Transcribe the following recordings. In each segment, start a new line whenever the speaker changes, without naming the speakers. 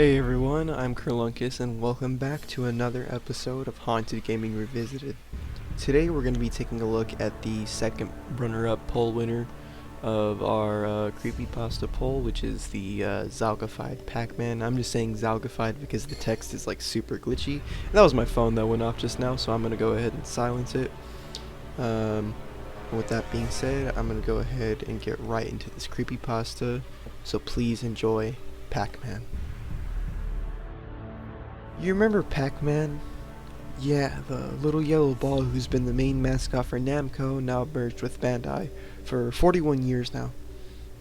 Hey everyone, I'm Kerlunkus and welcome back to another episode of Haunted Gaming Revisited. Today we're going to be taking a look at the second runner-up poll winner of our creepypasta poll, which is the Zalgified Pacman. I'm just saying Zalgified because the text is like super glitchy. That was my phone that went off just now, so I'm going to go ahead and silence it. With that being said, I'm going to go ahead and get right into this creepypasta, so please enjoy Pacman. You remember Pacman? Yeah, the little yellow ball who's been the main mascot for Namco, now merged with Bandai, for 41 years now.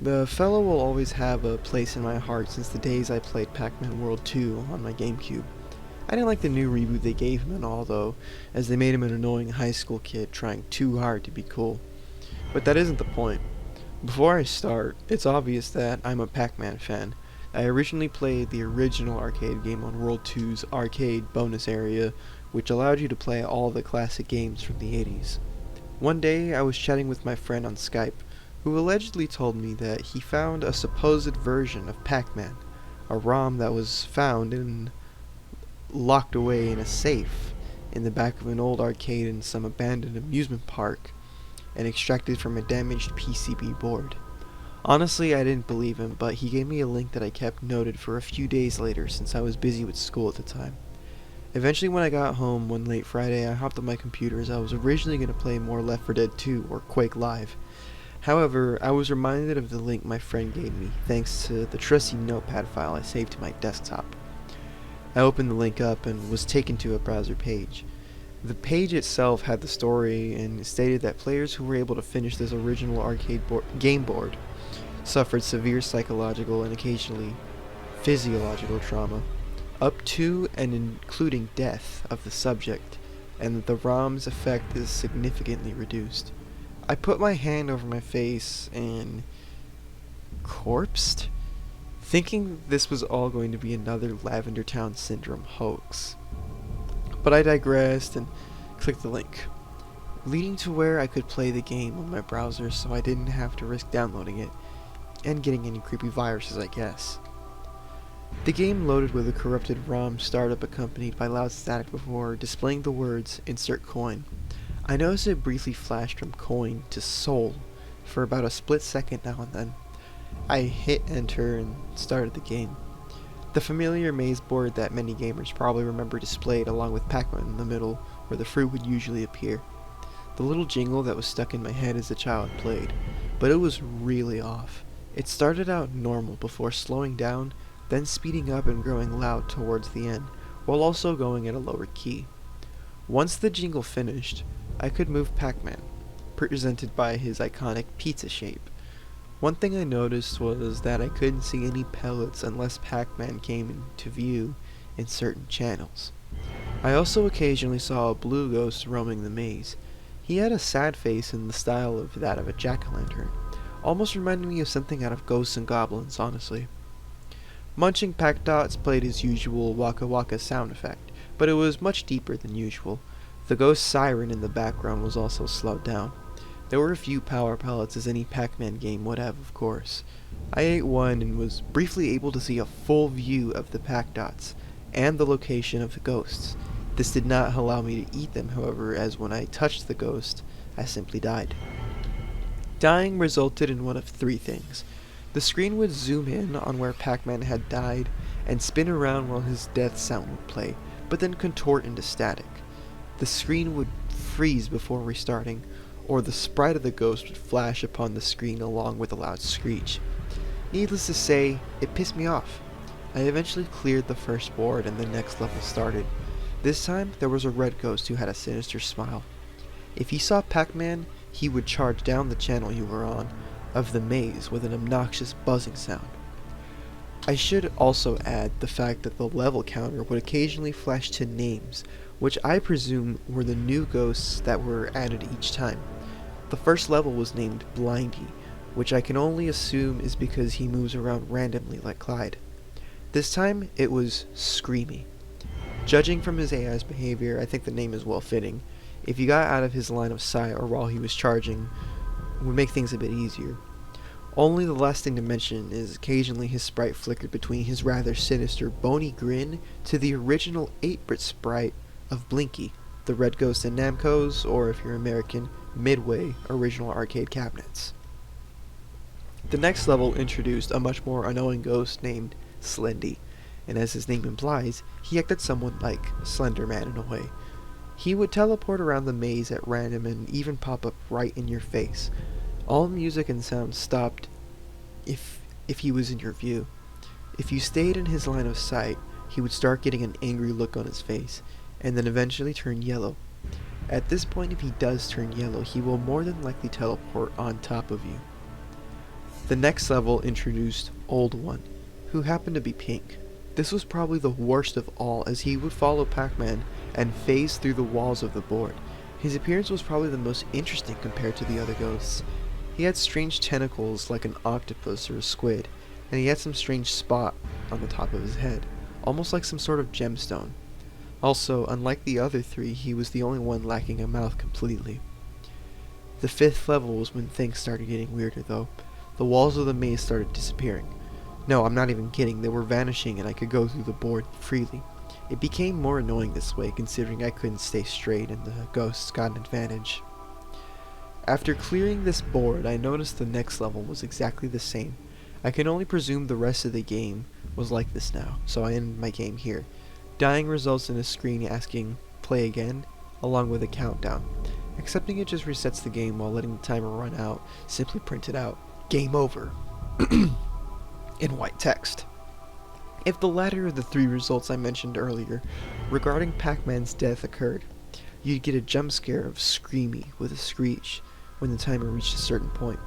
The fellow will always have a place in my heart since the days I played Pac-Man World 2 on my GameCube. I didn't like the new reboot they gave him and all though, as they made him an annoying high school kid trying too hard to be cool. But that isn't the point. Before I start, it's obvious that I'm a Pac-Man fan. I originally played the original arcade game on World 2's arcade bonus area, which allowed you to play all the classic games from the 80s. One day, I was chatting with my friend on Skype, who allegedly told me that he found a supposed version of Pac-Man, a ROM that was found and locked away in a safe in the back of an old arcade in some abandoned amusement park, and extracted from a damaged PCB board. Honestly, I didn't believe him, but he gave me a link that I kept noted for a few days later since I was busy with school at the time. Eventually, when I got home one late Friday, I hopped on my computer as I was originally going to play more Left 4 Dead 2 or Quake Live. However, I was reminded of the link my friend gave me thanks to the trusty notepad file I saved to my desktop. I opened the link up and was taken to a browser page. The page itself had the story and stated that players who were able to finish this original arcade game board suffered severe psychological and occasionally physiological trauma, up to and including death of the subject, and that the ROM's effect is significantly reduced. I put my hand over my face and corpsed, thinking this was all going to be another Lavender Town Syndrome hoax. But I digressed and clicked the link, leading to where I could play the game on my browser so I didn't have to risk downloading it and getting any creepy viruses, I guess. The game loaded with a corrupted ROM startup accompanied by loud static before displaying the words "Insert coin." I noticed it briefly flashed from coin to soul for about a split second now and then. I hit enter and started the game. The familiar maze board that many gamers probably remember displayed along with Pacman in the middle where the fruit would usually appear. The little jingle that was stuck in my head as a child played, but it was really off. It started out normal before slowing down, then speeding up and growing loud towards the end, while also going at a lower key. Once the jingle finished, I could move Pac-Man, presented by his iconic pizza shape. One thing I noticed was that I couldn't see any pellets unless Pac-Man came into view in certain channels. I also occasionally saw a blue ghost roaming the maze. He had a sad face in the style of that of a jack-o'-lantern. Almost reminded me of something out of Ghosts and Goblins, honestly. Munching Pack Dots played his usual Waka Waka sound effect, but it was much deeper than usual. The ghost siren in the background was also slowed down. There were a few power pellets as any Pac-Man game would have, of course. I ate one and was briefly able to see a full view of the Pack Dots, and the location of the ghosts. This did not allow me to eat them, however, as when I touched the ghost, I simply died. Dying resulted in one of three things. The screen would zoom in on where Pac-Man had died and spin around while his death sound would play, but then contort into static. The screen would freeze before restarting, or the sprite of the ghost would flash upon the screen along with a loud screech. Needless to say, it pissed me off. I eventually cleared the first board and the next level started. This time, there was a red ghost who had a sinister smile. If he saw Pac-Man, he would charge down the channel you were on of the maze with an obnoxious buzzing sound. I should also add the fact that the level counter would occasionally flash to names, which I presume were the new ghosts that were added each time. The first level was named Blindy, which I can only assume is because he moves around randomly like Clyde. This time, it was Screamy. Judging from his AI's behavior, I think the name is well fitting. If you got out of his line of sight or while he was charging, it would make things a bit easier. Only the last thing to mention is occasionally his sprite flickered between his rather sinister bony grin to the original 8-bit sprite of Blinky, the red ghost in Namco's, or if you're American, Midway original arcade cabinets. The next level introduced a much more annoying ghost named Slendy, and as his name implies, he acted somewhat like Slender Man in a way. He would teleport around the maze at random and even pop up right in your face. All music and sound stopped if he was in your view. If you stayed in his line of sight, he would start getting an angry look on his face, and then eventually turn yellow. At this point, if he does turn yellow, he will more than likely teleport on top of you. The next level introduced Old One, who happened to be pink. This was probably the worst of all, as he would follow Pac-Man and phase through the walls of the board. His appearance was probably the most interesting compared to the other ghosts. He had strange tentacles like an octopus or a squid, and he had some strange spot on the top of his head, almost like some sort of gemstone. Also, unlike the other three, he was the only one lacking a mouth completely. The fifth level was when things started getting weirder though. The walls of the maze started disappearing. No, I'm not even kidding, they were vanishing and I could go through the board freely. It became more annoying this way, considering I couldn't stay straight and the ghosts got an advantage. After clearing this board, I noticed the next level was exactly the same. I can only presume the rest of the game was like this now, so I ended my game here. Dying results in a screen asking, play again, along with a countdown. Accepting it just resets the game while letting the timer run out, simply printed out, game over, in white text. If the latter of the three results I mentioned earlier regarding Pac-Man's death occurred, you'd get a jump scare of Screamy with a screech when the timer reached a certain point.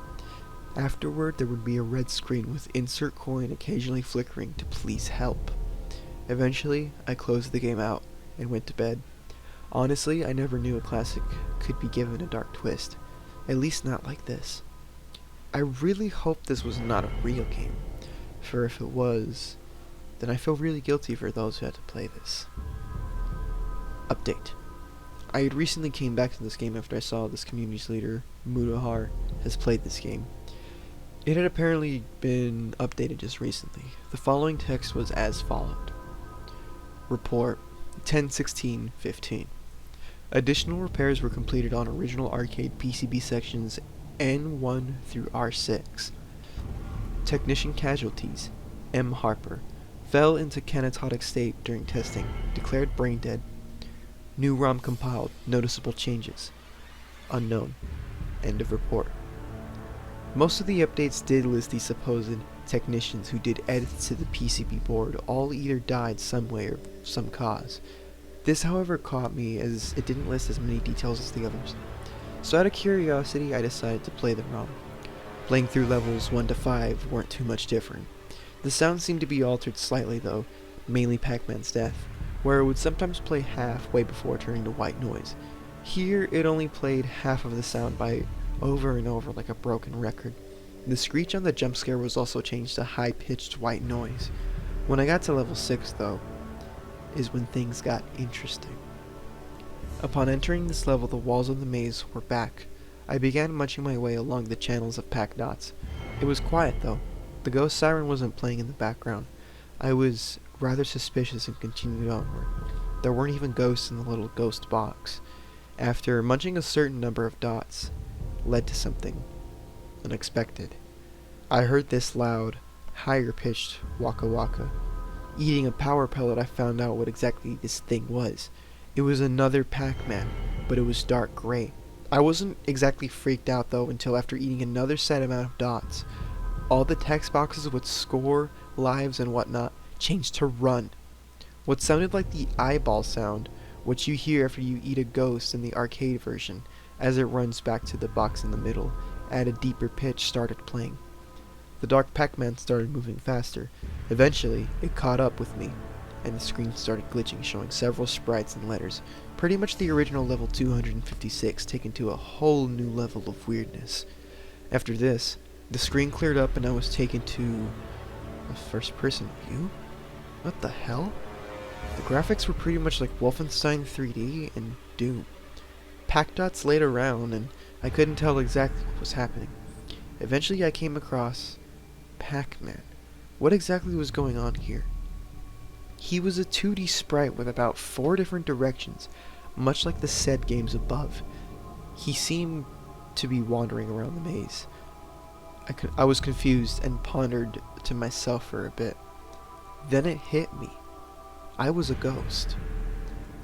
Afterward, there would be a red screen with insert coin occasionally flickering to please help. Eventually, I closed the game out and went to bed. Honestly, I never knew a classic could be given a dark twist, at least not like this. I really hope this was not a real game, for if it was, then I feel really guilty for those who had to play this. Update. I had recently came back to this game after I saw this community's leader, Mudahar, has played this game. It had apparently been updated just recently. The following text was as followed. Report 10-16-15. Additional repairs were completed on original arcade PCB sections N1 through R6. Technician casualties, M. Harper, fell into canatotic state during testing, declared brain dead. New ROM compiled, noticeable changes. Unknown. End of report. Most of the updates did list the supposed technicians who did edits to the PCB board all either died some way or some cause. This however caught me as it didn't list as many details as the others. So out of curiosity I decided to play the ROM. Playing through levels 1 to 5 weren't too much different. The sound seemed to be altered slightly though, mainly Pac-Man's death, where it would sometimes play half way before turning to white noise. Here it only played half of the sound bite over and over like a broken record. The screech on the jump scare was also changed to high-pitched white noise. When I got to level 6 though, is when things got interesting. Upon entering this level, the walls of the maze were back. I began munching my way along the channels of packed dots. It was quiet though. The ghost siren wasn't playing in the background. I was rather suspicious and continued onward. There weren't even ghosts in the little ghost box. After munching a certain number of dots, led to something unexpected. I heard this loud, higher pitched waka waka. Eating a power pellet, I found out what exactly this thing was. It was another Pac-Man, but it was dark gray. I wasn't exactly freaked out though until after eating another set amount of dots. All the text boxes with score, lives, and whatnot changed to run. What sounded like the eyeball sound, which you hear after you eat a ghost in the arcade version, as it runs back to the box in the middle, at a deeper pitch started playing. The dark Pac-Man started moving faster. Eventually, it caught up with me, and the screen started glitching, showing several sprites and letters. Pretty much the original level 256 taken to a whole new level of weirdness. After this, the screen cleared up and I was taken to a first-person view? What the hell? The graphics were pretty much like Wolfenstein 3D and Doom. Pack dots laid around and I couldn't tell exactly what was happening. Eventually I came across Pacman. What exactly was going on here? He was a 2D sprite with about 4 different directions, much like the said games above. He seemed to be wandering around the maze. I was confused and pondered to myself for a bit. Then it hit me. I was a ghost.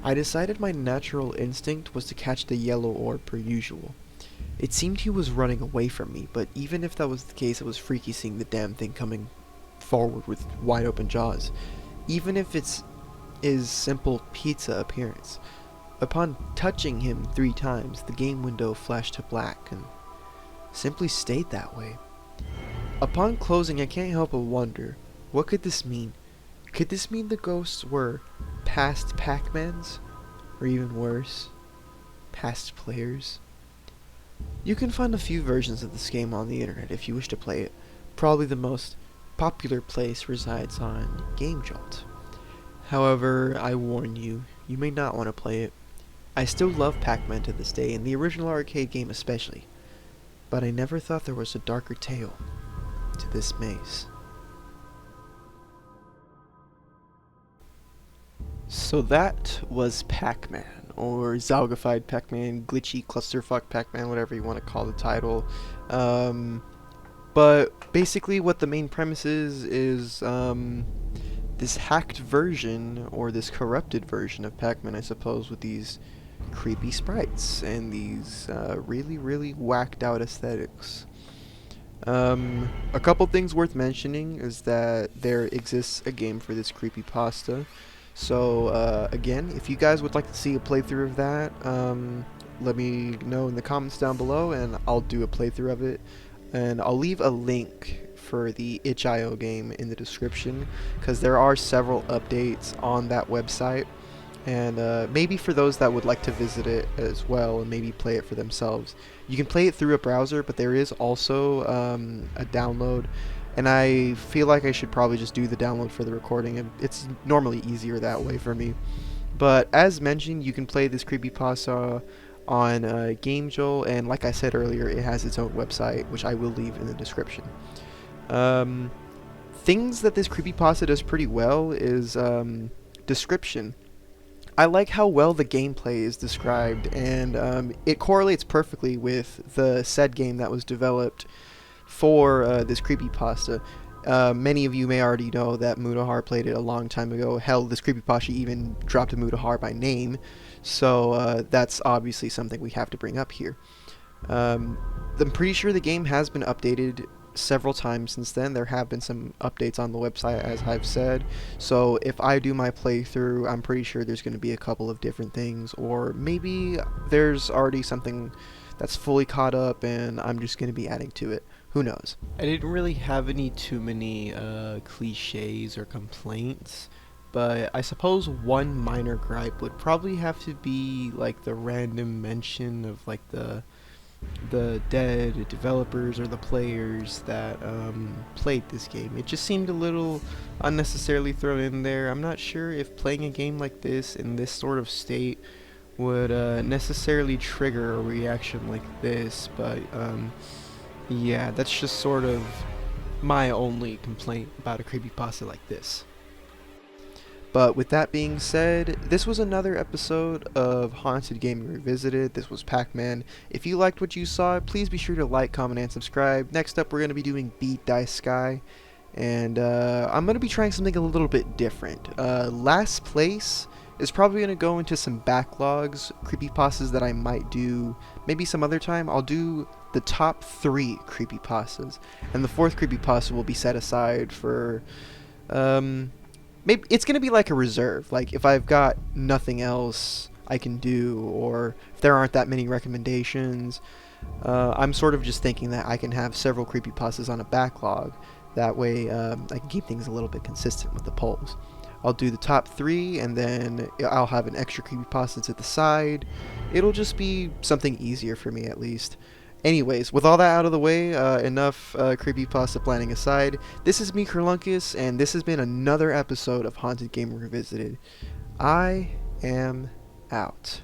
I decided my natural instinct was to catch the yellow orb per usual. It seemed he was running away from me, but even if that was the case, it was freaky seeing the damn thing coming forward with wide open jaws. Even if it's his simple pizza appearance. Upon touching him 3 times, the game window flashed to black and simply stayed that way. Upon closing, I can't help but wonder, what could this mean? Could this mean the ghosts were past Pacmans? Or even worse, past players? You can find a few versions of this game on the internet if you wish to play it. Probably the most popular place resides on GameJolt. However, I warn you, you may not want to play it. I still love Pacman to this day, and the original arcade game especially. But I never thought there was a darker tale to this maze. So that was Pacman, or Zalgified Pacman, Glitchy Clusterfuck Pacman, whatever you want to call the title. But basically what the main premise is this hacked version, or this corrupted version of Pacman, I suppose, with these creepy sprites and these really, really whacked out aesthetics. A couple things worth mentioning is that there exists a game for this creepypasta. So again, if you guys would like to see a playthrough of that, let me know in the comments down below and I'll do a playthrough of it. And I'll leave a link for the itch.io game in the description, because there are several updates on that website. And maybe for those that would like to visit it as well and maybe play it for themselves. You can play it through a browser, but there is also a download. And I feel like I should probably just do the download for the recording. It's normally easier that way for me. But as mentioned, you can play this creepypasta on GameJolt, and like I said earlier, it has its own website, which I will leave in the description. Things that this creepypasta does pretty well is description. I like how well the gameplay is described, and it correlates perfectly with the said game that was developed for this creepypasta. Many of you may already know that Mutahar played it a long time ago. Hell, this creepypasta even dropped a Mutahar by name, so that's obviously something we have to bring up here. I'm pretty sure the game has been updated several times since then. There have been some updates on the website, as I've said, so if I do my playthrough, I'm pretty sure there's going to be a couple of different things, or maybe there's already something that's fully caught up and I'm just going to be adding to it. Who knows? I didn't really have too many cliches or complaints, but I suppose one minor gripe would probably have to be like the random mention of like the dead developers or the players that played this game. It just seemed a little unnecessarily thrown in there. I'm not sure if playing a game like this in this sort of state would necessarily trigger a reaction like this, but yeah, that's just sort of my only complaint about a creepypasta like this. But with that being said, this was another episode of Haunted Gaming Revisited. This was Pacman. If you liked what you saw, please be sure to like, comment, and subscribe. Next up, we're going to be doing Beat Die Sky. And I'm going to be trying something a little bit different. Last place is probably going to go into some backlogs, creepypastas that I might do maybe some other time. I'll do the top 3 creepypastas. And the 4th creepypasta will be set aside for... maybe it's going to be like a reserve. Like if I've got nothing else I can do, or if there aren't that many recommendations, I'm sort of just thinking that I can have several creepypastas on a backlog. That way I can keep things a little bit consistent with the polls. I'll do the top 3 and then I'll have an extra creepypasta to the side. It'll just be something easier for me at least. Anyways, with all that out of the way, enough creepypasta planning aside, this is me, Kerlunkus, and this has been another episode of Haunted Gaming Revisited. I am out.